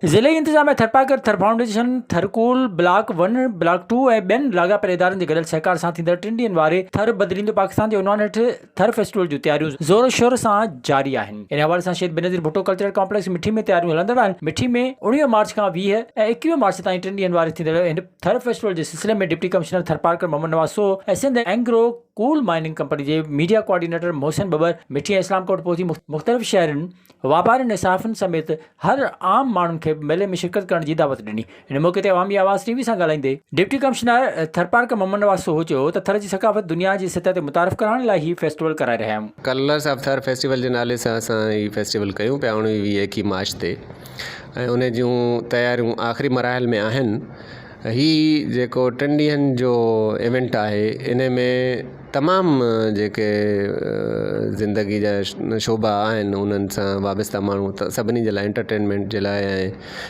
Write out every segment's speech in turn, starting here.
ज़िले इंतजामिया थरपाकर थर फाउंडेशन थरकूल ब्लॉक 1 ब्लॉक 2 ऐं ॿियनि लाॻापियल इदारनि जे गॾियल सहकार सां थींदड़ 3 ॾींहनि वारे थर बदिलींदो पाकिस्तान जे उनवान हेठि थर फेस्टिवल जूं तयारियूं ज़ोर शोर सां जारी आहिनि। इन हवाले सां शहीद बेनज़ीर भुट्टो कल्चरल कॉम्प्लेक्स मिठी में तयारियूं हलंदड़ आहिनि। मिठी में 19 मार्च खां 20 ऐं 21 मार्च ताईं 3 ॾींहनि वारे थींदड़ हिन थर फेस्टिवल जे सिलसिले में डिप्टी कमिश्नर थरपारकर मोहम्मद नवाज़ सो ऐं Sindh Engro coal mining company जे मीडिया कोऑर्डिनेटर मोहसिन बबर मिठी ऐं इस्लामकोट पहुची मुख़्तलिफ़ शहरनि वापारियुनि ऐं सहाफ़ियुनि समेत हर आम माण्हुनि खे मेले में शिरकत करण जी दावत ॾिनी। इन मौक़े ते अवामी आवाज़ टीवी सां ॻाल्हाईंदे डिप्टी कमिश्नर थरपारकर मोहम्मद नवाज़ सो चयो त थर जी सक़ाफ़त दुनिया जी सतह ते मुतारिफ़ करण लाइ ही फेस्टिवल कराए रहिया आहियूं। कलर्स ऑफ थर फेस्टिवल जे नाले सां असां ही फेस्टिवल कयूं पिया 19-21 मार्च ते ऐं उन जूं तयारियूं आख़िरी मराहिल में आहिनि। ही जेको 3 ॾींहंनि जो इवेंट आहे इन में तमामु जेके ज़िंदगी जा शोबा आहिनि उन्हनि सां वाबस्ता माण्हू त सभिनी जे लाइ एंटरटेनमेंट जे लाइ ऐं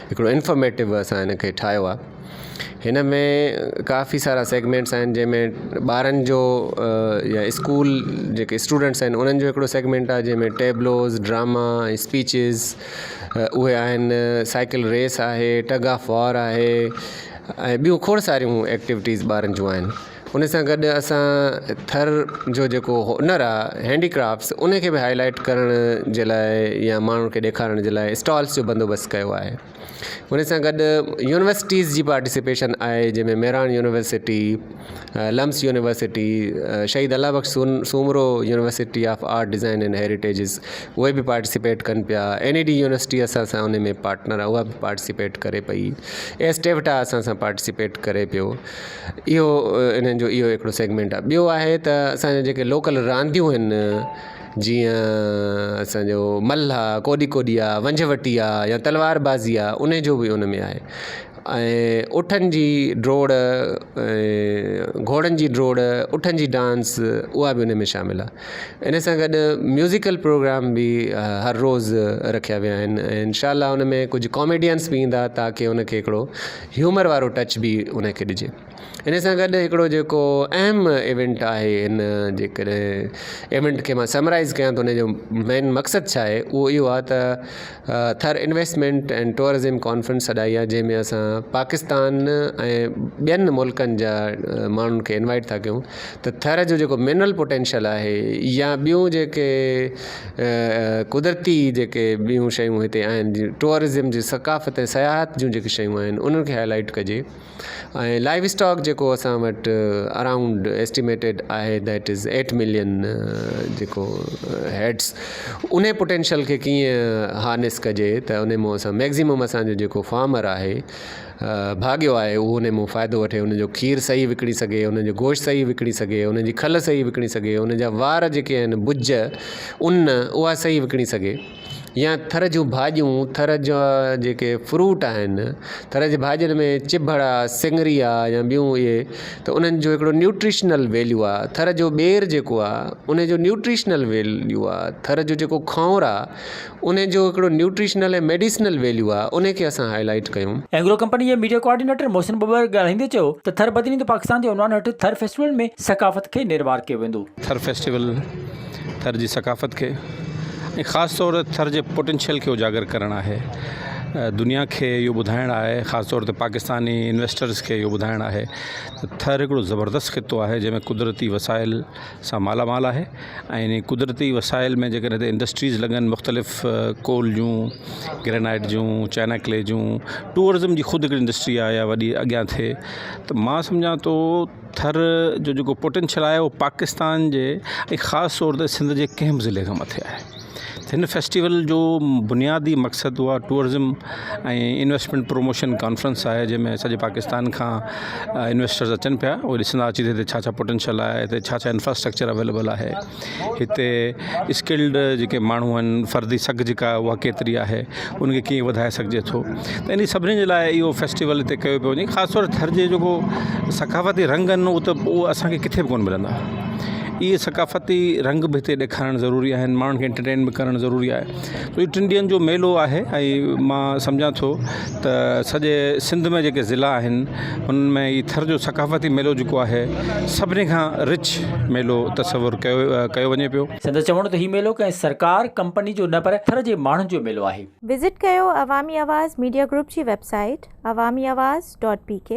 हिकिड़ो इंफॉर्मेटिव असां हिन खे ठाहियो आहे। हिन में काफ़ी सारा सेगमेंट्स आहिनि जंहिंमें ॿारनि जो या स्कूल जेके स्टूडेंट्स आहिनि उन्हनि जो हिकिड़ो सेगमेंट आहे जंहिंमें टेबलोस ड्रामा स्पीचिस उहे आहिनि, साइकिल रेस आहे, टग ऑफ वॉर आहे ऐं ॿियूं खोड़ सारियूं एक्टिविटीज़ ॿारनि जूं आहिनि। उन सां गॾु असां थर जो जेको हुनर आहे हैंडीक्राफ्ट्स उन खे बि हाईलाइट करण जे लाइ या माण्हुनि खे ॾेखारण जे लाइ स्टॉल्स जो बंदोबस्तु कयो आहे। उन सां गॾु यूनिवर्सिटीज़ जी पार्टिसिपेशन आहे जंहिंमें Mehran university, LUMS university, Shaheed Allah Bakhsh Soomro university of art design and हेरिटेजिस उहे बि पार्टिसिपेट कनि पिया। NED यूनिवर्सिटी असां सां उन में पार्टनर आहे, उहा बि पार्टिसिपेट करे पई। एस्टेविटा असां सां पार्टिसिपेट करे पियो। इहो इन्हनि जो इहो हिकिड़ो सेगमेंट आहे। ॿियो आहे त असांजा जेके लोकल रांदियूं आहिनि जीअं असांजो मल्ह आहे, कोडी कोडी आहे, वंझवटी आहे या तलवारबाज़ी आहे उन जो बि उन में आहे। ऐं उठनि जी ड्रोड़, घोड़नि जी ड्रोड़, उठनि जी डांस उहा बि उन में शामिलु आहे। इन सां गॾु म्यूज़िकल प्रोग्राम बि हर रोज़ु रखिया विया आहिनि ऐं इंशाअल्लाह उन में कुझु कॉमेडियंस बि ईंदा ताकी उनखे हिकिड़ो ह्यूमर वारो टच बि उनखे ॾिजे। इन सां गॾु हिकिड़ो जेको अहम इवेंट आहे इन जेकॾहिं इवेंट खे मां समराइज़ कयां त उनजो मेन मक़सदु छा आहे उहो इहो आहे त थर इन्वेस्टमेंट एंड टूरिज़म कॉन्फ्रेंस सॾाई आहे जंहिंमें असां पाकिस्तान ऐं ॿियनि मुल्कनि जा माण्हुनि खे इनवाइट था कयूं त थर जो जेको मिनरल पोटेंशियल आहे या ॿियूं जेके कुदरती जेके ॿियूं शयूं हिते आहिनि टूरिज़म जी सक़ाफ़त ऐं सयाहत जूं जेके शयूं आहिनि उन्हनि खे हाईलाइट कजे। ऐं लाइव स्टॉक जेको असां वटि अराउंड एस्टिमेटेड आहे दैट इज़ 8 मिलियन जेको हेड्स उन पोटेंशियल खे कीअं हार्नेस कजे त उन मां असां मैक्सिमम असांजो जेको फार्मर आहे भाॻियो आहे उहो उन मां फ़ाइदो वठे, उनजो खीर सही विकिणी सघे, उनजो गोश्त सही विकिणी सघे, उनजी खल सही विकिणी सघे, उनजा वार जेके आहिनि बुज उन उहा सही विकिणी सघे। या थर जूं भाॼियूं, थर जा जेके फ्रूट आहिनि, थर जी भाॼियुनि में चिभड़ आहे, सिङरी आहे या ॿियूं इहे त उन्हनि जो हिकिड़ो न्यूट्रिशनल वैल्यू आहे। थर जो ॿेर जेको आहे उन जो न्यूट्रिशनल वैल्यू आहे। थर जो जेको खौर आहे उन जो हिकिड़ो न्यूट्रिशनल ऐं मेडिसिनल वैल्यू आहे, उन खे असां हाईलाइट कयूं। एंग्रो कंपनी जे मीडिया कोऑर्डिनेटर मोहसिन बबर ॻाल्हाईंदे चयो त थर बदिलींदो पाकिस्तान जे उनवान हेठि थर फेस्टिवल में सक़ाफ़त खे निर्वार कयो वेंदो। थर फेस्टिवल थर जी सक़ाफ़त खे ऐं ख़ासि तौर थर जे पोटेंशियल खे उजागर करणु आहे, दुनिया खे इहो ॿुधाइणु आहे, ख़ासि तौर ते पाकिस्तानी इन्वेस्टर्स खे इहो ॿुधाइणु आहे त थर हिकिड़ो ज़बरदस्त ख़ितो आहे जंहिंमें कुदरती वसाइल सां मालामाल आहे ऐं इन कुदरती वसाइल में जेकॾहिं हिते इंडस्ट्रीज़ लॻनि मुख़्तलिफ़ कोल जूं, ग्रेनाइट जूं, चाइना क्ले जूं, टूरिज़म जी ख़ुदि हिकिड़ी इंडस्ट्री आहे या वॾी अॻियां थिए त मां सम्झां थो थर जो जेको पोटेंशियल आहे उहो पाकिस्तान जे ऐं ख़ासि तौर ते सिंध जे कंहिं बि ज़िले खां मथे आहे। हिन फेस्टिवल जो बुनियादी मक़सदु उहा टूरिज़म ऐं इन्वेस्टमेंट प्रमोशन कॉन्फ्रेंस आहे जंहिंमें सॼे पाकिस्तान खां इन्वेस्टर्स अचनि पिया, उहे ॾिसंदा अची हिते छा छा पोटेंशियल आहे, हिते छा छा इंफ्रास्ट्रक्चर अवेलेबल आहे, हिते स्किल्ड जेके माण्हू आहिनि, फ़र्दी सघ जेका उहा केतिरी आहे, उनखे कीअं वधाए सघिजे थो। त इन सभिनी जे लाइ इहो फेस्टिवल हिते कयो पियो वञे। ख़ासि तौर थर जे जेको सक़ाफ़ती रंग आहिनि उहो त उहो असांखे किथे बि कोन मिलंदा। इहे सकाफ़ती रंग बि हिते ॾेखारणु ज़रूरी आहिनि, माण्हुनि खे एंटरटेन बि करणु ज़रूरी आहे। तो हीउ 3 ॾींहंनि जो मेलो आहे ऐं मां सम्झां थो त सॼे सिंध में जेके ज़िला आहिनि उन्हनि में ही थर जो सकाफ़ती मेलो जेको आहे सभिनी खां रिच मेलो तसवुरु कयो वञे पियो। संदसि चवणो त हीउ मेलो कंहिं सरकार कंपनी जो न पर थर जे माण्हुनि जो मेलो आहे। विज़िट कयो अवामी आवाज़ मीडिया ग्रुप जी वेबसाइट awamiawaz.pk